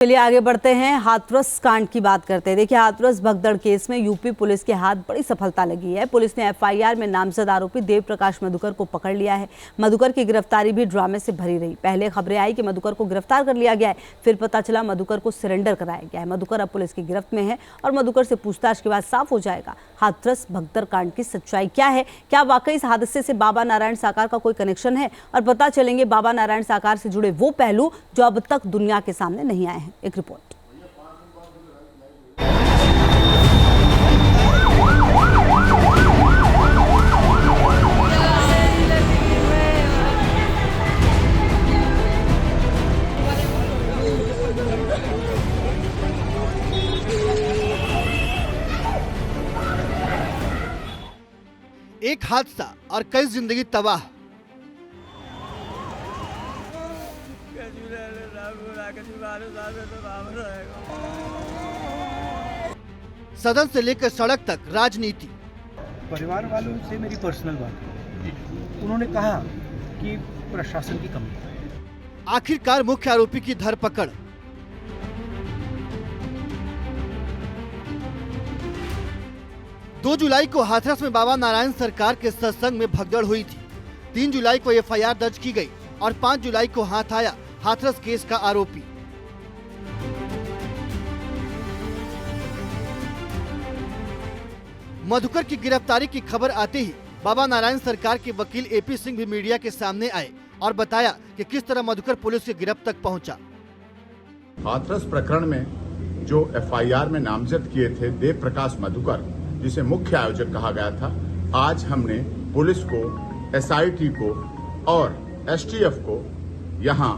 चलिए आगे बढ़ते हैं, हाथरस कांड की बात करते हैं। देखिए, हाथरस भगदड़ केस में यूपी पुलिस के हाथ बड़ी सफलता लगी है। पुलिस ने एफआईआर में नामजद आरोपी देव प्रकाश मधुकर को पकड़ लिया है। मधुकर की गिरफ्तारी भी ड्रामे से भरी रही। पहले खबरें आई कि मधुकर को गिरफ्तार कर लिया गया है, फिर पता चला मधुकर को सरेंडर कराया गया है। मधुकर अब पुलिस की गिरफ्त में है और मधुकर से पूछताछ के बाद साफ हो जाएगा हाथरस भगदड़ कांड की सच्चाई क्या है। क्या वाकई इस हादसे से बाबा नारायण साकार का कोई कनेक्शन है, और पता चलेंगे बाबा नारायण साकार से जुड़े वो पहलू जो अब तक दुनिया के सामने नहीं आए हैं। एक रिपोर्ट। एक हादसा और कई जिंदगी तबाह। सदन से लेकर सड़क तक राजनीति। परिवार वालों से मेरी पर्सनल बात हुई। उन्होंने कहा कि प्रशासन की कमी है। आखिरकार मुख्य आरोपी की धरपकड़। दो जुलाई को हाथरस में बाबा नारायण सरकार के सत्संग में भगदड़ हुई थी। 3 जुलाई को एफआईआर दर्ज की गई और 5 जुलाई को हाथ आया हाथरस केस का आरोपी। मधुकर की गिरफ्तारी की खबर आते ही बाबा नारायण सरकार के वकील एपी सिंह भी मीडिया के सामने आए और बताया कि किस तरह मधुकर पुलिस की गिरफ्त तक पहुंचा। हाथरस प्रकरण में जो एफआईआर में नामजद किए थे देव प्रकाश मधुकर, जिसे मुख्य आयोजक कहा गया था, आज हमने पुलिस को, एसआईटी को और एसटीएफ को यहां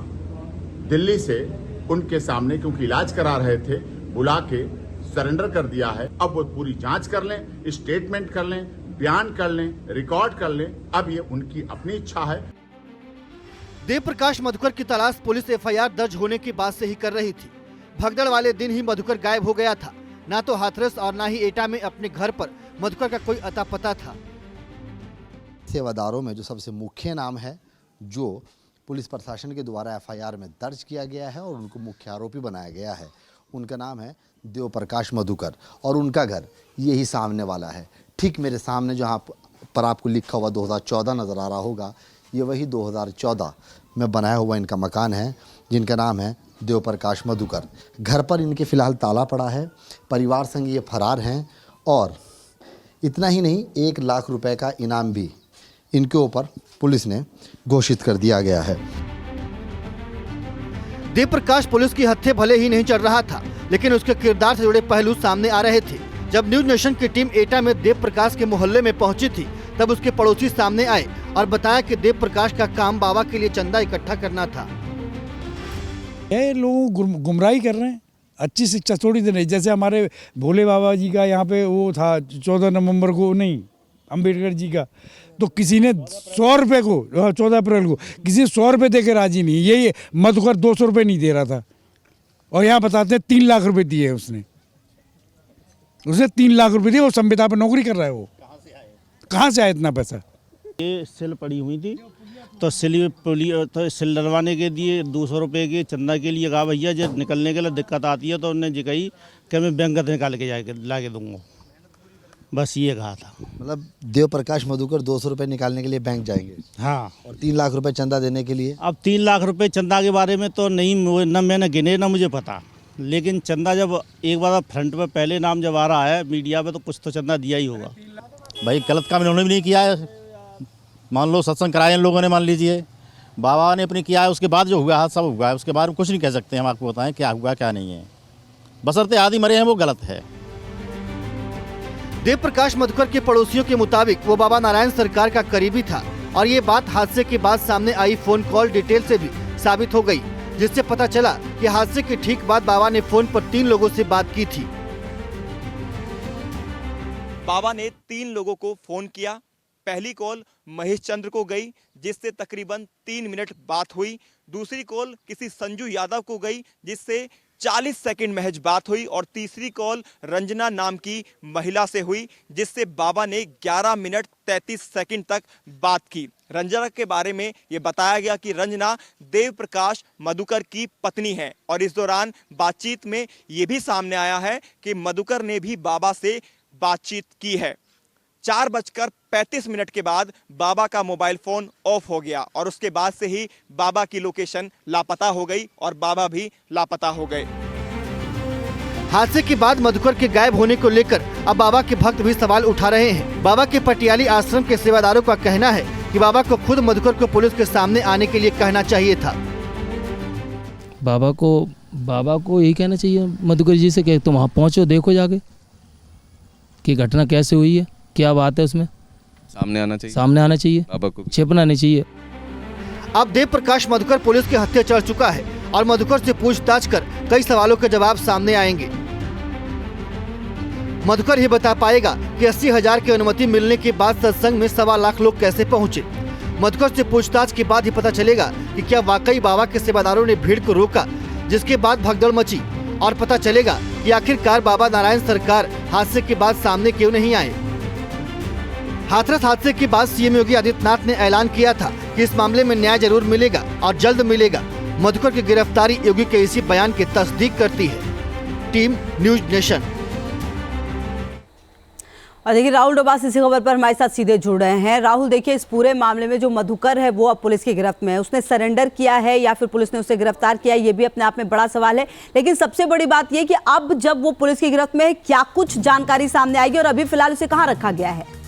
दिल्ली से उनके सामने, क्योंकि इलाज करा रहे थे, बुला के सरेंडर कर दिया है। अब वो पूरी जांच कर लें, स्टेटमेंट कर लें, बयान कर लें, रिकॉर्ड कर लें। अब ये उनकी अपनी इच्छा है। देव प्रकाश मधुकर की तलाश पुलिस एफआईआर दर्ज होने के बाद से ही कर रही थी। भगदड़ वाले दिन ही मधुकर गायब हो गया था। ना तो हाथरस और ना ही एटा में अपने घर पर मधुकर का कोई अता पता था। सेवादारों में जो सबसे मुख्य नाम है, जो पुलिस प्रशासन के द्वारा एफआईआर में दर्ज किया गया है और उनको मुख्य आरोपी बनाया गया है, उनका नाम है देव प्रकाश मधुकर और उनका घर यही सामने वाला है। ठीक मेरे सामने जहाँ पर आपको लिखा हुआ 2014 नज़र आ रहा होगा, ये वही 2014 में बनाया हुआ इनका मकान है, जिनका नाम है देव प्रकाश मधुकर। घर पर इनके फिलहाल ताला पड़ा है। परिवार संग ये फरार हैं और इतना ही नहीं, 1 लाख रुपए का इनाम भी इनके ऊपर पुलिस ने घोषित कर दिया गया है। देव प्रकाश पुलिस की हत्थे भले ही नहीं चढ़ रहा था, लेकिन उसके किरदार से जुड़े पहलू सामने आ रहे थे। जब न्यूज नेशन की टीम एटा में देव प्रकाश के मोहल्ले में पहुंची थी, तब उसके पड़ोसी सामने आए और बताया कि देव प्रकाश का काम बाबा के लिए चंदा इकट्ठा करना था। ये लोग गुमराही कर रहे हैं, अच्छी शिक्षा थोड़ी दे रहे। जैसे हमारे भोले बाबा जी का यहाँ पे वो था 14 नवंबर को, नहीं अंबेडकर जी का, तो किसी ने 100 रुपये को 14 अप्रैल को किसी 100 रुपये दे के राजी नहीं। ये मधुकर 200 रुपये नहीं दे रहा था और यहाँ बताते हैं 3 लाख रुपए दिए उसने 3 लाख रुपए दिए। वो संविदा पर नौकरी कर रहा है। वो कहाँ से आया इतना पैसा? ये सिल पड़ी हुई थी तो सिल डलवाने के दिए 200 रुपये के चंदा के लिए। कहा भैया जब निकलने के लिए दिक्कत आती है तो उन्होंने जी कही कि मैं बैंक निकाल के ला के दूंगा, बस ये कहा था। मतलब देव प्रकाश मधुकर 200 रुपये निकालने के लिए बैंक जाएंगे। हाँ, और 3 लाख रुपए चंदा देने के लिए। अब 3 लाख रुपए चंदा के बारे में तो नहीं, न मैंने गिने ना मुझे पता, लेकिन चंदा जब एक बार फ्रंट पे पहले नाम जब आ रहा है मीडिया पे, तो कुछ तो चंदा दिया ही होगा। भाई गलत काम इन्होंने भी नहीं किया है। मान लो सत्संग कराए इन लोगों ने, मान लीजिए बाबा ने अपनी किया है, उसके बाद जो हुआ हादसा हुआ है, उसके बारे में कुछ नहीं कह सकते हम आपको बताएं क्या हुआ क्या नहीं है। बशर्ते आदि मरे हैं वो गलत है। देव प्रकाश मधुकर के पड़ोसियों के मुताबिक वो बाबा नारायण सरकार का करीबी था और ये बात हादसे के बाद सामने आई फोन कॉल डिटेल से भी साबित हो गई, जिससे पता चला कि हादसे के ठीक बाद बाबा ने फोन पर 3 लोगों से बात की थी। बाबा ने 3 लोगों को फोन किया। पहली कॉल महेश चंद्र को गई, जिससे तकरीबन 3 मिनट बात हुई। दूसरी कॉल किसी संजू यादव को गई, जिससे 40 सेकंड महज बात हुई और तीसरी कॉल रंजना नाम की महिला से हुई, जिससे बाबा ने 11 मिनट 33 सेकंड तक बात की। रंजना के बारे में ये बताया गया कि रंजना देव प्रकाश मधुकर की पत्नी है और इस दौरान बातचीत में ये भी सामने आया है कि मधुकर ने भी बाबा से बातचीत की है। 4:35 के बाद बाबा का मोबाइल फोन ऑफ हो गया और उसके बाद से ही बाबा की लोकेशन लापता हो गई और बाबा भी लापता हो गए। हादसे के बाद मधुकर के गायब होने को लेकर अब बाबा के भक्त भी सवाल उठा रहे हैं। बाबा के पटियाली आश्रम के सेवादारों का कहना है कि बाबा को खुद मधुकर को पुलिस के सामने आने के लिए कहना चाहिए था। बाबा को यही कहना चाहिए मधुकर जी से कि तुम वहाँ पहुँचो, देखो जाके कि घटना कैसे हुई है, क्या बात है, उसमें सामने आना चाहिए बाबा को, छिपना नहीं चाहिए। अब देव प्रकाश मधुकर पुलिस के हत्थे चढ़ चुका है और मधुकर से पूछताछ कर कई सवालों के जवाब सामने आएंगे। मधुकर ही बता पाएगा कि 80,000 की अनुमति मिलने के बाद सत्संग में 1.25 लाख लोग कैसे पहुंचे। मधुकर से पूछताछ के बाद ही पता चलेगा कि क्या वाकई बाबा के सेवादारों ने भीड़ को रोका, जिसके बाद भगदड़ मची, और पता चलेगा कि आखिरकार बाबा नारायण सरकार हादसे के बाद सामने क्यों नहीं आए। हाथरस हादसे के बाद सीएम योगी आदित्यनाथ ने ऐलान किया था कि इस मामले में न्याय जरूर मिलेगा और जल्द मिलेगा। मधुकर की गिरफ्तारी योगी के इसी बयान की तस्दीक करती है। Team news nation. और देखिए राहुल डोबास इसी खबर पर हमारे साथ सीधे जुड़ रहे हैं। राहुल, देखिए इस पूरे मामले में जो मधुकर है वो अब पुलिस की गिरफ्त में है। उसने सरेंडर किया है या फिर पुलिस ने उसे गिरफ्तार किया है, ये भी अपने आप में बड़ा सवाल है। लेकिन सबसे बड़ी बात ये कि अब जब वो पुलिस की गिरफ्त में है, क्या कुछ जानकारी सामने आएगी और अभी फिलहाल उसे कहाँ रखा गया है?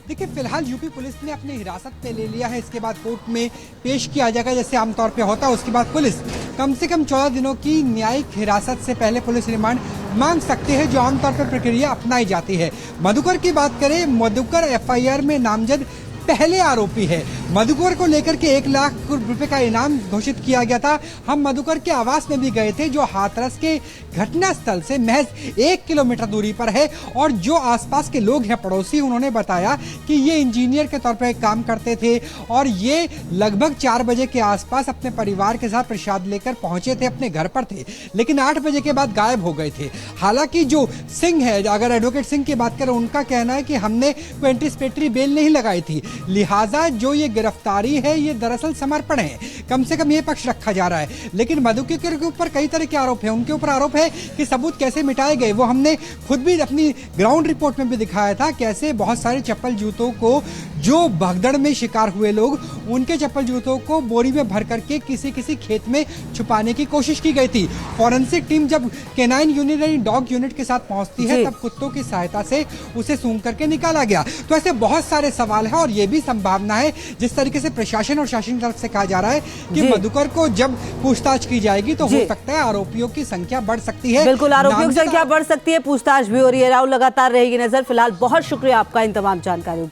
देखिए फिलहाल यूपी पुलिस ने अपने हिरासत में ले लिया है। इसके बाद कोर्ट में पेश किया जाएगा जैसे आमतौर पे होता है। उसके बाद पुलिस कम से कम 14 दिनों की न्यायिक हिरासत से पहले पुलिस रिमांड मांग सकते हैं, जो आमतौर पर प्रक्रिया अपनाई जाती है। मधुकर की बात करें, मधुकर एफआईआर में नामजद पहले आरोपी है। मधुकर को लेकर के 1 लाख रुपए का इनाम घोषित किया गया था। हम मधुकर के आवास में भी गए थे, जो हाथरस के घटना स्थल से महज 1 किलोमीटर दूरी पर है। और जो आसपास के लोग हैं, पड़ोसी, उन्होंने बताया कि ये इंजीनियर के तौर पर काम करते थे और ये लगभग 4 बजे के आसपास अपने परिवार के साथ प्रसाद लेकर पहुंचे थे, अपने घर पर थे, लेकिन 8 बजे के बाद गायब हो गए थे। हालांकि जो सिंह है, अगर एडवोकेट सिंह की बात करें, उनका कहना है कि हमने कोई एंटीसिपेटरी बेल नहीं लगाई थी, लिहाजा जो ये गिरफ्तारी है ये दरअसल समर्पण है। कम से कम ये पक्ष रखा जा रहा है। लेकिन मधुकर के ऊपर कई तरह के आरोप हैं। उनके ऊपर आरोप है कि सबूत कैसे मिटाए गए। वो हमने खुद भी अपनी ग्राउंड रिपोर्ट में भी दिखाया था, कैसे बहुत सारे चप्पल जूतों को, जो भगदड़ में शिकार हुए लोग, उनके चप्पल जूतों को बोरी में भर करके किसी खेत में छुपाने की कोशिश की गई थी। फॉरेंसिक टीम जब कैनाइन यूनिट यानी डॉग यूनिट के साथ पहुंचती है, तब कुत्तों की सहायता से उसे सूंघ करके निकाला गया। तो ऐसे बहुत सारे सवाल हैं और ये भी संभावना है, जिस तरीके से प्रशासन और शासन की तरफ से कहा जा रहा है कि मधुकर को जब पूछताछ की जाएगी तो हो सकता है आरोपियों की संख्या बढ़ सकती है। बिल्कुल, आरोपियों की संख्या बढ़ सकती है, पूछताछ भी हो रही है। राहुल, लगातार रहेगी नजर। फिलहाल बहुत शुक्रिया आपका इन तमाम जानकारियों के